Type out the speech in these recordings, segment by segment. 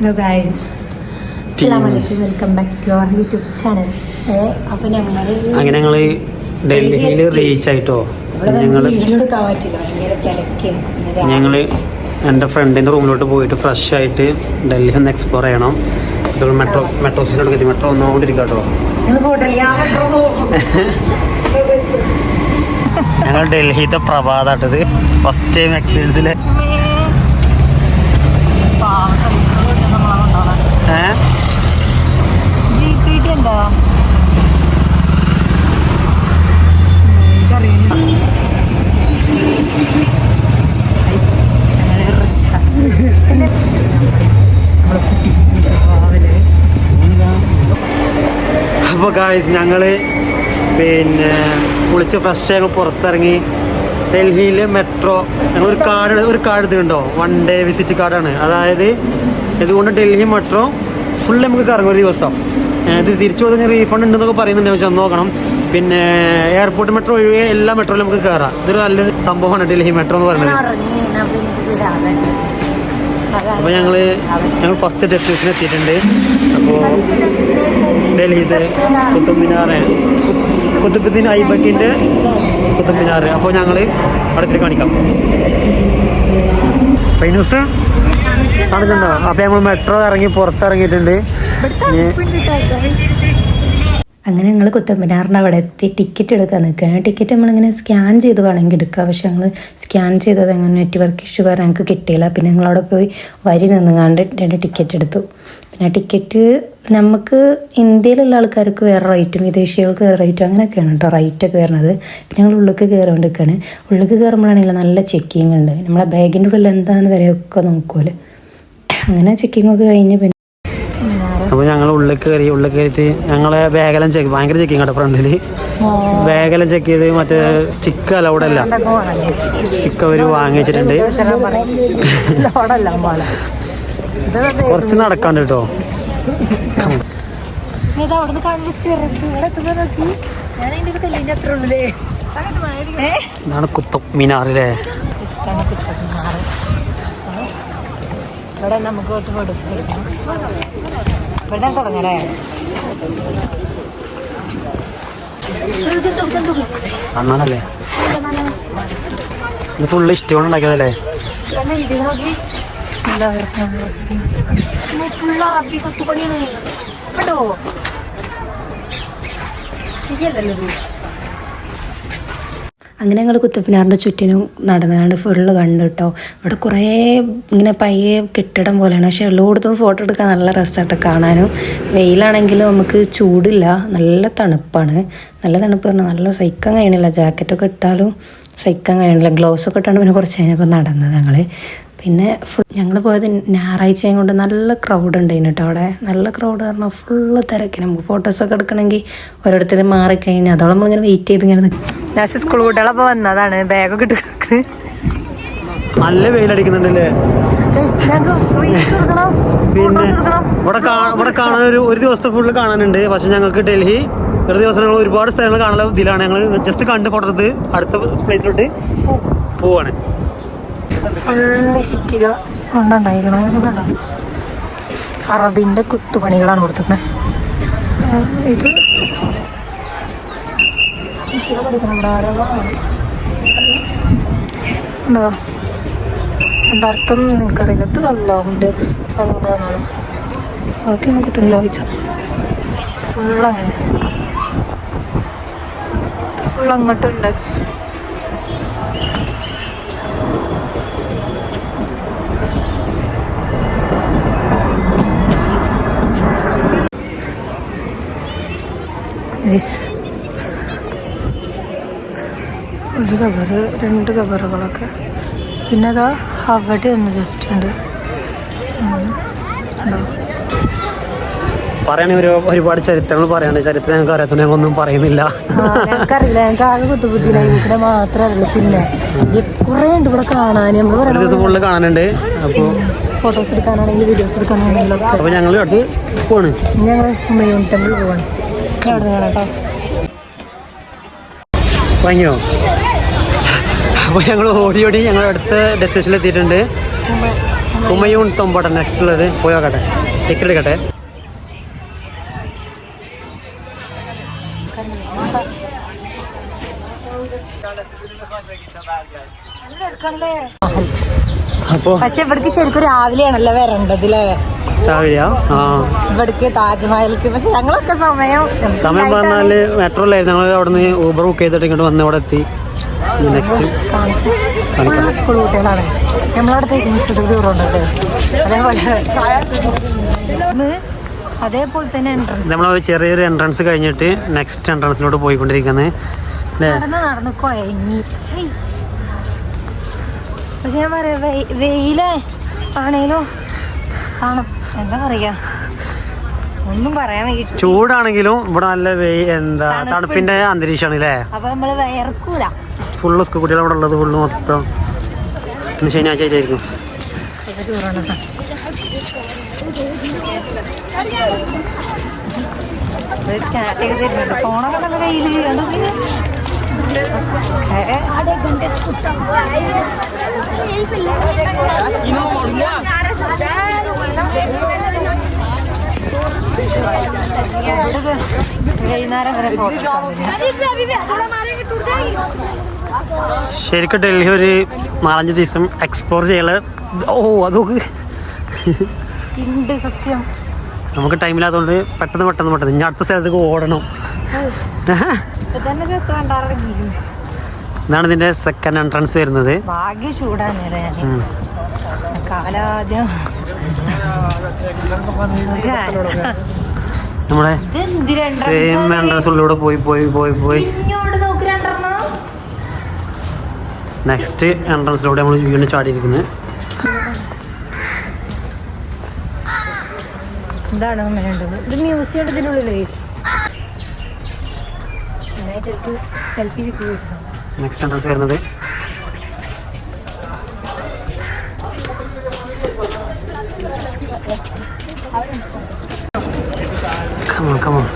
Hello guys, അസ്സലാമു അലൈക്കും. Welcome back to our YouTube channel. അപ്പോൾ ഞങ്ങൾ ഡൽഹിയിൽ റീച്ച് ആയിട്ടോ. ഞങ്ങൾ എൻ്റെ ഫ്രണ്ടിൻ്റെ റൂമിലോട്ട് പോയിട്ട് ഫ്രഷ് ആയിട്ട് ഡൽഹി ഒന്ന് എക്സ്പ്ലോർ ചെയ്യണം. അതുകൊണ്ട് മെട്രോ സ്റ്റേഷനിലോട്ട് എത്തി. മെട്രോ വന്നുകൊണ്ടിരിക്കുക കേട്ടോ. ഞങ്ങൾ ഡൽഹിത്തെ പ്രഭാതാട്ടത് ഫസ്റ്റ് ടൈം എക്സ്പീരിയൻസിൽ. അപ്പോൾ ഗായ്സ്, ഞങ്ങൾ കുളിച്ച് ഫ്രഷ് ഞങ്ങൾ പുറത്തിറങ്ങി. ഡൽഹിയിലെ മെട്രോ ഞങ്ങൾ ഒരു കാർഡ് എടുത്തിട്ടുണ്ടോ, 1 ഡേ വിസിറ്റ് കാർഡാണ്. അതായത് ഇതുകൊണ്ട് ഡൽഹി മെട്രോ ഫുൾ നമുക്ക് കറങ്ങും ഒരു ദിവസം. ഇത് തിരിച്ചു കൊടുത്താൽ റീഫണ്ട് ഉണ്ടെന്നൊക്കെ പറയുന്നുണ്ട്, പക്ഷെ ഒന്ന് നോക്കണം. പിന്നെ എയർപോർട്ട് മെട്രോ ഒഴികെ എല്ലാ മെട്രോയിലും നമുക്ക് കയറാം. ഇതൊരു നല്ലൊരു സംഭവമാണ് ഡൽഹി മെട്രോ എന്ന് പറയുന്നത്. അപ്പോൾ ഞങ്ങൾ ഫസ്റ്റ് ഡെസ്റ്റിനേഷൻ എത്തിയിട്ടുണ്ട്. അപ്പോൾ ഡൽഹിയിലെ കുത്തുബുദ്ദീൻ ഐബക്കിൻ്റെ കുത്തുബ് മിനാർ. അപ്പോൾ ഞങ്ങൾ അടുത്ത് കാണിക്കാം. ഫൈനൂസ് കാണുന്നുണ്ടോ? അപ്പോൾ ഞങ്ങൾ മെട്രോ ഇറങ്ങി പുറത്തിറങ്ങിയിട്ടുണ്ട്. അങ്ങനെ ഞങ്ങൾ കുത്തബ് മിനാറിൻ്റെ അവിടെ എത്തി ടിക്കറ്റ് എടുക്കാൻ നിൽക്കുകയാണ്. ടിക്കറ്റ് നമ്മളിങ്ങനെ സ്കാൻ ചെയ്ത് വേണമെങ്കിൽ എടുക്കാം. പക്ഷെ ഞങ്ങൾ സ്കാൻ ചെയ്തത് അങ്ങനെ നെറ്റ്വർക്ക് ഇഷ്യൂ കാരണം ഞങ്ങൾക്ക് കിട്ടിയില്ല. പിന്നെ ഞങ്ങളവിടെ പോയി വരി നിന്നുകൊണ്ട് 2 ടിക്കറ്റ് എടുത്തു. പിന്നെ ടിക്കറ്റ് നമുക്ക് ഇന്ത്യയിലുള്ള ആൾക്കാർക്ക് വേറെ റേറ്റും വിദേശികൾക്ക് വേറെ റേറ്റും അങ്ങനെയൊക്കെയാണ് കേട്ടോ റേറ്റൊക്കെ വരുന്നത്. പിന്നെ ഞങ്ങൾ ഉള്ളിലേക്ക് കയറിക്കൊണ്ടിരിക്കുകയാണ്. ഉള്ളിലേക്ക് കയറുമ്പോഴാണെങ്കിൽ നല്ല ചെക്കിങ് ഉണ്ട്. നമ്മളെ ബാഗിൻ്റെ ഉള്ളിൽ എന്താണെന്ന് വരെയൊക്കെ നോക്കുമല്ലോ. അങ്ങനെ ചെക്കിങ്ങൊക്കെ കഴിഞ്ഞ് പിന്നെ അപ്പോൾ ഞങ്ങൾ ഉള്ളിൽ കയറിയിട്ട് ഞങ്ങളെ ബാഗെല്ലാം ഭയങ്കര ചെക്കിങ് കേട്ടോ. ഫ്രണ്ടിൽ ബാഗെല്ലാം ചെക്ക് ചെയ്ത് മറ്റേ സ്റ്റിക്ക് അലൗഡ് അല്ല, സ്റ്റിക്ക് അവർ വാങ്ങി വെച്ചിട്ടുണ്ട്. കുറച്ച് നടക്കാണ്ട് കേട്ടോ. ഇതാണ് കുത്തബ് മിനാറിലെ. ഇവിടെ നമുക്ക് കുറച്ച് ഫോട്ടോസ് എടുക്കണം. ഇവിടെ തുടങ്ങണേ. അണ്ണാണല്ലേ ഇത് ഫുള്ള് ഇഷ്ടമാണ് ഉണ്ടാക്കിയതല്ലേ. ഫുള്ള് അറബി കൊത്തുപണിയാണ് കേട്ടോ. ശരിയല്ലല്ലോ. അങ്ങനെ ഞങ്ങൾ കുത്തബ് മിനാറിൻ്റെ ചുറ്റിനും നടന്നുകൊണ്ട് ഫുള്ള് കണ്ടു കേട്ടോ. ഇവിടെ കുറേ ഇങ്ങനെ പയ്യെ കെട്ടിടം പോലെയാണ്. പക്ഷേ എല്ലായിടത്തും ഫോട്ടോ എടുക്കാൻ നല്ല രസമായിട്ട് കാണാനും. വെയിലാണെങ്കിലും നമുക്ക് ചൂടില്ല, നല്ല തണുപ്പാണ്. നല്ല തണുപ്പ് പറഞ്ഞാൽ നല്ല സഹിക്കാൻ കഴിയണില്ല. ജാക്കറ്റൊക്കെ ഇട്ടാലും സഹിക്കാൻ കഴിയണില്ല. ഗ്ലൗസൊക്കെ ഇട്ടാണ് പിന്നെ കുറച്ച് കഴിഞ്ഞപ്പോൾ നടന്നത് ഞങ്ങൾ. പിന്നെ ഞങ്ങൾ പോയത് ഞായറാഴ്ചയും കൊണ്ട് നല്ല ക്രൗഡ് ഉണ്ടായിരുന്നു കേട്ടോ. അവിടെ നല്ല ക്രൗഡ് പറഞ്ഞാൽ ഫുള്ള് തിരക്കി. നമുക്ക് ഫോട്ടോസൊക്കെ എടുക്കണമെങ്കിൽ ഓരോരുത്തരും മാറിക്കഴിഞ്ഞാൽ അതോളം നമ്മളിങ്ങനെ വെയിറ്റ് ചെയ്ത് ഇങ്ങനെ നിൽക്കും. ഞാൻ സ്കൂൾ കുട്ടികളപ്പോൾ വന്നതാണ് ബാഗൊക്കെ ഇട്ട് കിടക്കുന്നത്. നല്ല വെയിലടിക്കുന്നുണ്ടല്ലേ. പിന്നെ ഇവിടെ കാണാൻ ഒരു ദിവസത്തെ ഫുള്ള് കാണാനുണ്ട്. പക്ഷെ ഞങ്ങൾക്ക് ഡൽഹി ഒരു ദിവസം ഞങ്ങൾ ഒരുപാട് സ്ഥലങ്ങൾ കാണാൻ ഇതിലാണ്. ഞങ്ങൾ ജസ്റ്റ് കണ്ട് ഫോട്ടോ എടുത്ത് അടുത്ത പ്ലേസിലോട്ട് പോവാണ്. ഫുള്ള് ഇഷ്ടിക കൊണ്ടുണ്ടായിരിക്കണം. കണ്ടോ, അറബിൻ്റെ കുത്തുപണികളാണ് കൊടുത്തത്. ഇത് ഉണ്ടോ എൻ്റെ അർത്ഥം നിനക്കറിയില്ല. ഇത് അല്ലാഹുവിൻ്റെ എന്താണെന്നാണ് ബാക്കി നമുക്ക് കിട്ടില്ല. വായിച്ച ഫുള്ളങ്ങനെ ഫുള്ളങ്ങോട്ടുണ്ട്. ഒരു കവറ് 2 കവറുകളൊക്കെ. പിന്നെ അതാ അവിടെ ഒന്ന് ജസ്റ്റ് ഉണ്ട്. പറയുകയാണെങ്കിൽ ഒരുപാട് ചരിത്രങ്ങൾ പറയാനുണ്ട്. ചരിത്രം ഞങ്ങൾക്ക് അറിയാത്തതുകൊണ്ട് ഞങ്ങളൊന്നും പറയുന്നില്ല. ഞങ്ങൾക്കറിയില്ല, ഞങ്ങൾക്ക് ആകെ കുത്തുബുദ്ധിയിലായി മാത്രമേ അറിയുള്ളൂ. പിന്നെ കുറേ ഉണ്ട് ഇവിടെ കാണാൻ. ഒരു ദിവസം ഫുള്ള് കാണാനുണ്ട്. അപ്പോൾ ഫോട്ടോസ് എടുക്കാനാണെങ്കിലും വീഡിയോസ് എടുക്കാനാണെങ്കിലും ഒക്കെ. അപ്പോൾ ഞങ്ങൾ അടുത്ത് പോവാണ്. ഞങ്ങൾ ഹുമയൂൺ ടെമ്പിൾ പോവാണ്. ഞാൻ അവിടെ കാണാം കേട്ടോ. വാങ്ങിയോ? അപ്പോൾ ഞങ്ങൾ ഓടി ഞങ്ങൾ അടുത്ത ഡെസ്റ്റിനേഷനിൽ എത്തിയിട്ടുണ്ട്. ഹുമയൂൺ തൊമ്പോട്ടെ നെക്സ്റ്റ് ഉള്ളത് പോയി നോക്കട്ടെ, ടിക്കറ്റ് എടുക്കട്ടെ. അപ്പോ പക്ഷെ ഇവിടേക്ക് ശരിക്കും രാവിലെയാണല്ലോ വരേണ്ടതില്ലേ? രാവിലെയാ? ആ, ഇവിടേക്ക് താജ്മഹലിക്ക്. പക്ഷെ ഞങ്ങളൊക്കെ സമയം പറഞ്ഞാല് മെട്രോയിലായിരുന്നു. ഞങ്ങൾ അവിടെ നിന്ന് ഊബർ ബുക്ക് ചെയ്തിട്ട് ഇങ്ങോട്ട് വന്ന് ഇവിടെ എത്തി. നെക്സ്റ്റ് സ്കൂൾ കുട്ടികളാണ് നമ്മളവിടെ ടൂറുണ്ട്. അതേപോലെ തന്നെ എൻട്രൻസ്, നമ്മൾ ചെറിയൊരു എൻട്രൻസ് കഴിഞ്ഞിട്ട് നെക്സ്റ്റ് എൻട്രൻസിലോട്ട് പോയിക്കൊണ്ടിരിക്കുന്നത് നടന്ന് കൊയങ്ങി. പക്ഷെ ഞാൻ പറയാ വെയിലേ ആണേലും എന്താ പറയാ, ഒന്നും പറയാൻ വേണ്ടിട്ട്. ചൂടാണെങ്കിലും ഇവിടെ നല്ല എന്താ തണുപ്പിന്റെ അന്തരീക്ഷമാണ് അല്ലേ? അപ്പൊ നമ്മള് വയർക്കൂല. ഫുള്ള് സ്കൂൾ കുട്ടികൾ അവിടെ ഉള്ളത് ഫുള്ള് മൊത്തം ഇന്ന് ശനിയാഴ്ച ആയിരിക്കും. ഫോണൊക്കെ നല്ല കയ്യില് വൈകുന്നേരം വരെ ഫോട്ടോ. ശരിക്കും ഡൽഹി ഒരു 4-5 ദിവസം എക്സ്പ്ലോർ ചെയ്യല്. ഓ അതൊക്കെ സത്യം നമുക്ക് ടൈമില്ലാത്തതുകൊണ്ട് പെട്ടെന്ന് ഇനി അടുത്ത സ്ഥലത്തേക്ക് ഓടണം. ഇതാണ് ഇതിന്റെ സെക്കൻഡ് എൻട്രൻസ് വരുന്നത്. ഭാഗ്യ ചൂടാണ് കാലാദ്യം. നമ്മുടെ സെയിം എൻട്രൻസ് ഉള്ളിലൂടെ പോയി നെക്സ്റ്റ് എൻട്രൻസിലൂടെ നമ്മൾ വീണ്ടും ചാടിയിരിക്കുന്നത്. എന്താണ് ഇത് മ്യൂസിയം ഇതിനുള്ളിൽ സെൽഫി. നെക്സ്റ്റ് എൻട്രൻസ് വരുന്നത് come on.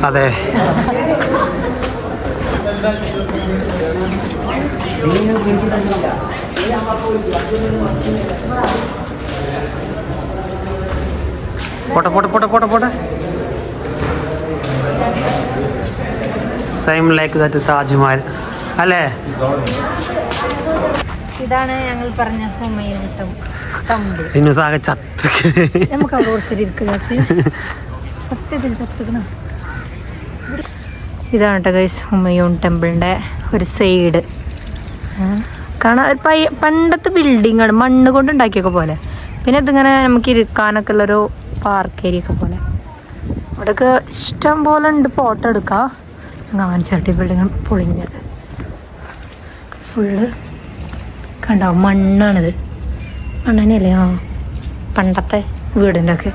അതെ, പോട്ടെ. സെയിം ലൈക്ക് ദാറ്റ് താജ്മഹൽ അല്ലേ? ഇതാണ് ഞങ്ങൾ പറഞ്ഞ ഹുമയൂൺ തമ്പ്. നമുക്ക് അവിടെ കുറച്ചൊരിക്കുക സത്യത്തിൽ ചത്തുക്കണ. ഇതാണ് കേട്ടോ ഗൈസ് ഹുമയൂൺ ടെമ്പിളിൻ്റെ ഒരു സൈഡ്. കാണാൻ ഒരു പണ്ടത്തെ ബിൽഡിങ്ങാണ്, മണ്ണ് കൊണ്ട് ഉണ്ടാക്കിയൊക്കെ പോലെ. പിന്നെ ഇതിങ്ങനെ നമുക്ക് ഇരിക്കാനൊക്കെ ഉള്ളൊരു പാർക്ക് ഏരിയ ഒക്കെ പോലെ. ഇവിടെയൊക്കെ ഇഷ്ടം പോലെ ഉണ്ട് ഫോട്ടോ എടുക്കാം. കാണിച്ചാട്ടി ബിൽഡിങ് പൊളിഞ്ഞത് ഫുള്ള് കണ്ടാവും, മണ്ണാണിത്. മണ്ണനെയല്ലേ? ആ, പണ്ടത്തെ വീടിൻ്റെ ഒക്കെ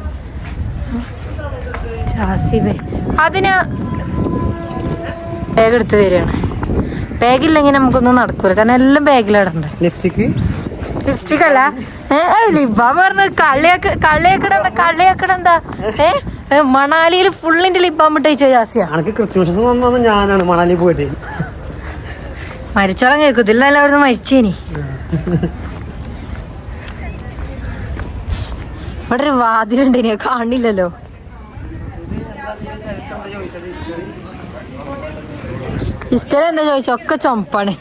ചാസിബേ. അതിന് ബാഗ് എടുത്ത് വരികയാണ്. ബാഗില്ലെങ്കിൽ നമുക്കൊന്നും നടക്കൂല, കാരണം എല്ലാം ബാഗിലിടണ്ടേ. ലിപ്സ്റ്റിക് അല്ല, ലിബാ പറഞ്ഞ കളിയാക്കണെന്താ? മണാലിയിൽ ഫുള്ളിന്റെ ലിബാം ഇട്ട് വെച്ചോ ജാസിയ. ഞാനാണ് മണാലി പോയിട്ട് മരിച്ചോളം കേൾക്കും. ഇതിൽ നല്ല അവിടുന്ന് മരിച്ചേനി. ഇവിടെ ഒരു വാതിലുണ്ട്, ഇനി കാണില്ലല്ലോ. ഹിസ്റ്ററി എന്താ ചോദിച്ച ഒക്കെ ചുമപ്പാണ്.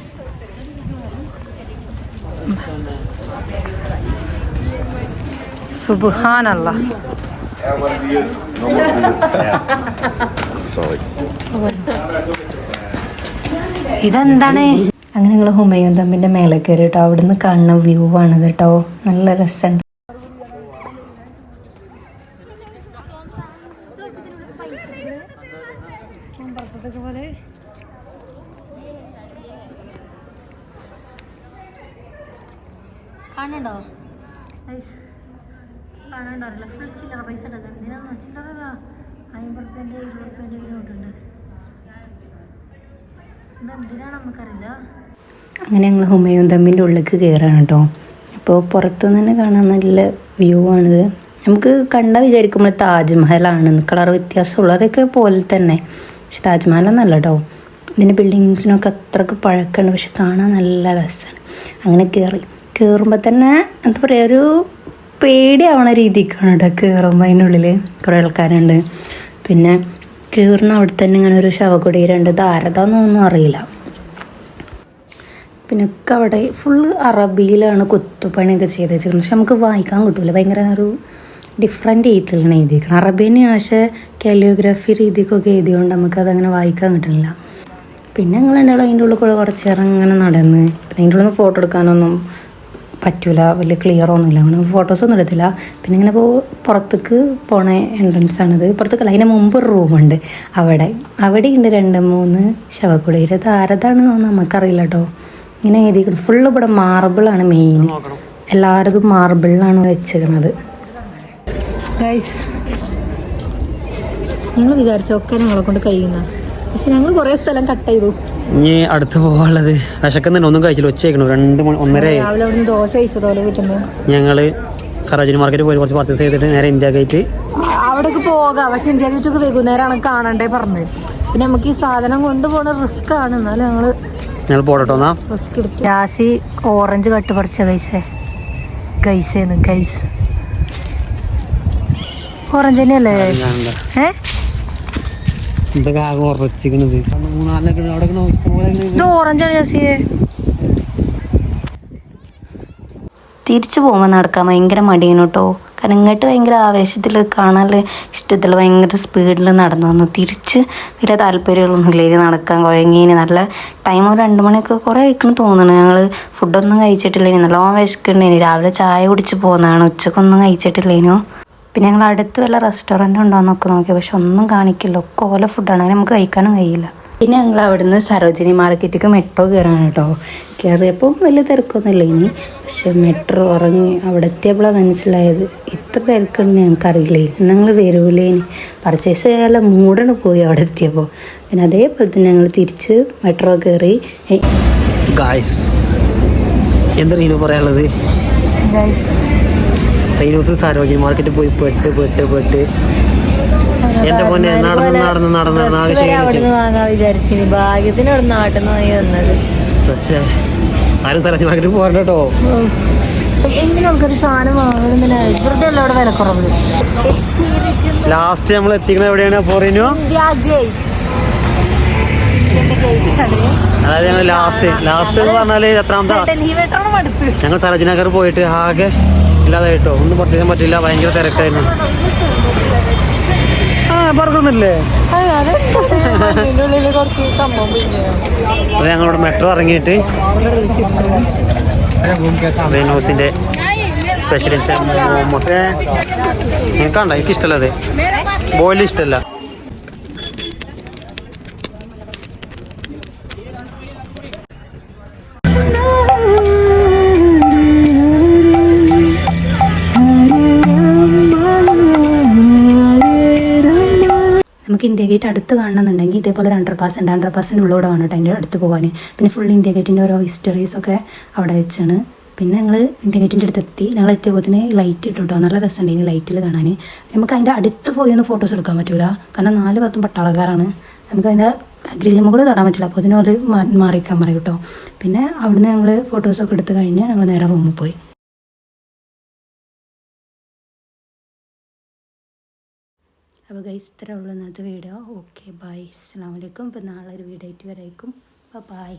സുബ്ഹാനല്ലാഹ്. ഇതെന്താണ്? അങ്ങനെ ഞങ്ങൾ ഹുമയൂൺ തമ്പിൻ്റെ മേലെ കയറി കേട്ടോ. അവിടുന്ന് കാണുന്ന വ്യൂ ആണിത് കേട്ടോ. നല്ല രസമുണ്ട്. കാണണ്ടോ? കാണാണ്ടറിയില്ല. ഫുൾ ചില്ലറ പൈസ എടുക്കാം. എന്തിനാണോ ചില്ലറ 50 20 നോട്ടുണ്ട്. ഇതെന്തിനാണ് നമുക്കറിയില്ല. അങ്ങനെ ഞങ്ങൾ ഹുമയൂൺ തമ്പിൻ്റെ ഉള്ളിലേക്ക് കയറാണ് കേട്ടോ. അപ്പോൾ പുറത്തുനിന്ന് തന്നെ കാണാൻ നല്ല വ്യൂ ആണിത്. നമുക്ക് കണ്ടാൽ വിചാരിക്കുമ്പോൾ താജ്മഹലാണെന്ന്, കളർ വ്യത്യാസമുള്ളൂ, അതൊക്കെ പോലെ തന്നെ. പക്ഷെ താജ്മഹലൊന്നല്ല കേട്ടോ. ഇതിൻ്റെ ബിൽഡിങ്സിനൊക്കെ അത്രയ്ക്ക് പഴക്കമുണ്ട്, പക്ഷെ കാണാൻ നല്ല രസമാണ്. അങ്ങനെ കയറുമ്പോൾ തന്നെ എന്താ പറയുക, ഒരു പേടിയാവണ രീതിക്കാണ് കേട്ടോ കയറുമ്പോൾ. അതിൻ്റെ ഉള്ളിൽ കുറേ ആൾക്കാരുണ്ട്. പിന്നെ കയറുന്ന അവിടെ തന്നെ ഇങ്ങനെ ഒരു ശവകുടീരമുണ്ട്. ധാരതാന്നൊന്നും അറിയില്ല. പിന്നെ ഒക്കെ അവിടെ ഫുള്ള് അറബിയിലാണ് കൊത്തുപണിയൊക്കെ ചെയ്ത് വെച്ചിരിക്കുന്നത്. പക്ഷെ നമുക്ക് വായിക്കാൻ കിട്ടില്ല, ഭയങ്കര ഒരു ഡിഫറെൻ്റ് രീതിയിലാണ് എഴുതിയിരിക്കണം. അറബി തന്നെയാണ്, പക്ഷേ കാലിയോഗ്രാഫി രീതിക്കൊക്കെ എഴുതിയോണ്ട് നമുക്കതങ്ങനെ വായിക്കാൻ കിട്ടുന്നില്ല. പിന്നെ ഞങ്ങൾ ഉണ്ടാവും അതിൻ്റെ ഉള്ളിൽ കൂടെ കുറച്ച് നേരം ഇങ്ങനെ നടന്ന്. പിന്നെ അതിൻ്റെ ഉള്ളിൽ നിന്ന് ഫോട്ടോ എടുക്കാനൊന്നും പറ്റില്ല, വലിയ ക്ലിയർ ഒന്നുമില്ല, അങ്ങനെ ഫോട്ടോസൊന്നും എടുത്തില്ല. പിന്നെ ഇങ്ങനെ പുറത്തേക്ക് പോണ എൻട്രൻസ് ആണിത്. പുറത്തേക്കല്ല, അതിന് മുമ്പ് ഒരു റൂമുണ്ട്. അവിടെ ഉണ്ട് 2-3 ശവകുടീര. ഇത് ആരതാണെന്ന് നമുക്കറിയില്ല കേട്ടോ. ഇങ്ങനെ എഴുതിക്കണം. ഫുള്ള് ഇവിടെ മാർബിളാണ് മെയിൻ, എല്ലാവരും മാർബിളിലാണ് വെച്ചിരിക്കുന്നത്. ഗൈസ്, ഞങ്ങൾ വിചാരിച്ചൊക്കെ ഞങ്ങളെ കൊണ്ട് കഴിയുന്ന, പക്ഷെ ഞങ്ങൾ കുറേ സ്ഥലം കട്ട് ചെയ്തു. ഇനി അടുത്ത് പോകാനുള്ളത് വിശക്കുന്നുണ്ട്, ഒന്നും കഴിച്ചില്ല. ഉച്ചയ്ക്കണം 2-1:30 രാവിലെ അവിടെ നിന്ന് ദോശ കഴിച്ചതുപോലെ കിട്ടുന്നു. ഞങ്ങള് സരോജിനി മാർക്കറ്റ് പോയി കുറച്ച് പർച്ചേസ് ചെയ്തിട്ട് നേരെ ഇന്ത്യ ഗേറ്റ് അവിടേക്ക് പോകാം. പക്ഷെ ഇന്ത്യ ഗേറ്റൊക്കെ വൈകുന്നേരമാണ് കാണണ്ടേ പറഞ്ഞത്. പിന്നെ നമുക്ക് ഈ സാധനം കൊണ്ടുപോകുന്ന റിസ്ക് ആണ്. എന്നാലും ഞങ്ങൾ പോടട്ടോന്നാ റിസ്ക് എടുത്തു. രാശി ഓറഞ്ച് കട്ട് പറിച്ച ഗൈസ് ഓറഞ്ച് തന്നെയല്ലേ? ഇതൊക്കെ ആകെ ഉറച്ചിക്കണത്. ഇത് ഓറഞ്ചാണ് ജാസിയെ. തിരിച്ചു പോകുമ്പോൾ നടക്കാൻ ഭയങ്കര മടിയാണ് കേട്ടോ. കാരണം ഇങ്ങോട്ട് ഭയങ്കര ആവേശത്തിൽ കാണാൻ ഇഷ്ടത്തിൽ ഭയങ്കര സ്പീഡിൽ നടന്നു വന്നു. തിരിച്ച് വലിയ താല്പര്യമൊന്നുമില്ല ഇനി നടക്കാൻ. കുഴങ്ങീന് നല്ല ടൈം, ഒരു 2 മണിയൊക്കെ കുറേ കഴിക്കണം തോന്നുന്നു. ഞങ്ങൾ ഫുഡൊന്നും കഴിച്ചിട്ടില്ല. ഇനി നല്ലോണം വിശക്കുന്നുണ്ട്. ചായ കുടിച്ച് പോകുന്നതാണ്. ഉച്ചക്കൊന്നും കഴിച്ചിട്ടില്ലേനു. പിന്നെ ഞങ്ങൾ അടുത്ത് വല്ല റെസ്റ്റോറൻറ്റ് ഉണ്ടോയെന്നൊക്കെ നോക്കി, പക്ഷെ ഒന്നും കാണിക്കില്ല. ഒക്കെ ഓല ഫുഡാണ്, അങ്ങനെ നമുക്ക് കഴിക്കാനും കഴിയില്ല. പിന്നെ ഞങ്ങൾ അവിടുന്ന് സരോജിനി മാർക്കറ്റിലേക്ക് മെട്രോ കയറാണ് കേട്ടോ. കയറിയപ്പോൾ വലിയ തിരക്കൊന്നുമില്ല ഇനി. പക്ഷെ മെട്രോ ഇറങ്ങി അവിടെ എത്തിയപ്പോഴാണ് മനസ്സിലായത് ഇത്ര തിരക്കുണ്ടെന്ന് ഞങ്ങൾക്കറിയില്ലേ. ഞങ്ങൾ വരൂലേനി പർച്ചേസ് ചെയ്യാനുള്ള മൂടാണ് പോയി അവിടെ എത്തിയപ്പോൾ. പിന്നെ അതേപോലെ തന്നെ ഞങ്ങൾ തിരിച്ച് മെട്രോ കയറി. എന്താ റീനു പറയാനുള്ളത്? റീനൂസ് സരോജിനി മാർക്കറ്റ് പോയി പെട്ട് എന്റെ പൊന്നെ നടന്ന് വാങ്ങാൻ വിചാരിച്ചു. ഭാഗ്യത്തിന് അവിടെ നാട്ടിൽ നിന്ന് വാങ്ങി വന്നത്. പക്ഷേ ആരും സരോജിനി മാർക്കറ്റ് പോകണ്ട കേട്ടോ. എങ്ങനെ ആൾക്കാർ സാധനം വാങ്ങുന്നില്ല, വെറുതെ അല്ല അവിടെ വിലക്കുറവ്. ലാസ്റ്റ് നമ്മൾ എത്തിക്കുന്നത് എവിടെയാണ്? India gate. അതായത് ഞങ്ങൾ ലാസ്റ്റ് എന്ന് പറഞ്ഞാല് എത്രാമത്തെ, ഞങ്ങൾ സരോജിനി നഗർ പോയിട്ട് ആകെ ഇല്ലാതായിട്ടോ, ഒന്നും പർച്ചേസ് പറ്റില്ല, ഭയങ്കര തിരക്കായിരുന്നു. പറഞ്ഞില്ലേ അത് ഞങ്ങളിവിടെ മെട്രോ ഇറങ്ങിയിട്ട് റീനൂസിന്റെ സ്പെഷ്യലിസ്റ്റ് മോമോസ് എനിക്കുണ്ടോ? എനിക്കിഷ്ടമല്ല, അത് ബോയിലും ഇഷ്ടമല്ല. നമുക്ക് ഇന്ത്യ ഗേറ്റ് അടുത്ത് കാണണമെന്നുണ്ടെങ്കിൽ ഇതേപോലെ ഒരു അണ്ടർപാസിൻ്റെ ഉള്ളൂടെ വേണം കേട്ടോ അതിൻ്റെ അടുത്ത് പോകാൻ. പിന്നെ ഫുൾ ഇന്ത്യ ഗേറ്റിൻ്റെ ഓരോ ഹിസ്റ്ററീസൊക്കെ അവിടെ വെച്ചാണ്. പിന്നെ ഞങ്ങൾ ഇന്ത്യ ഗേറ്റിൻ്റെ അടുത്ത് എത്തി. ഞങ്ങൾ എത്തിയപ്പോഴത്തേന് ലൈറ്റ് ഇട്ടു കേട്ടോ, നല്ല രസമുണ്ടായിരുന്നു ലൈറ്റിൽ കാണാൻ. നമുക്ക് അതിൻ്റെ അടുത്ത് പോയി ഒന്ന് ഫോട്ടോസ് എടുക്കാൻ പറ്റില്ല, കാരണം 4 ഭാഗത്തും പട്ടാളക്കാരാണ്. നമുക്ക് അതിൻ്റെ ഗ്രില്ലും കൂടെ തൊടാൻ പറ്റില്ല, അപ്പോൾ അതിനോട് മാറിക്കാൻ പറയും കേട്ടോ. പിന്നെ അവിടുന്ന് ഞങ്ങൾ ഫോട്ടോസൊക്കെ എടുത്ത് കഴിഞ്ഞ് ഞങ്ങൾ നേരെ റൂമിൽ പോയി. അപ്പോൾ ഗൈസ്, ഇത്രേ ഉള്ളൂ ഇന്നത്തെ വീഡിയോ. ഓക്കെ ബൈ, അസ്സലാമു അലൈക്കും. ഇപ്പോൾ നാളെ ഒരു വീഡിയോ ആയിട്ട് വരേക്കും. ബൈ.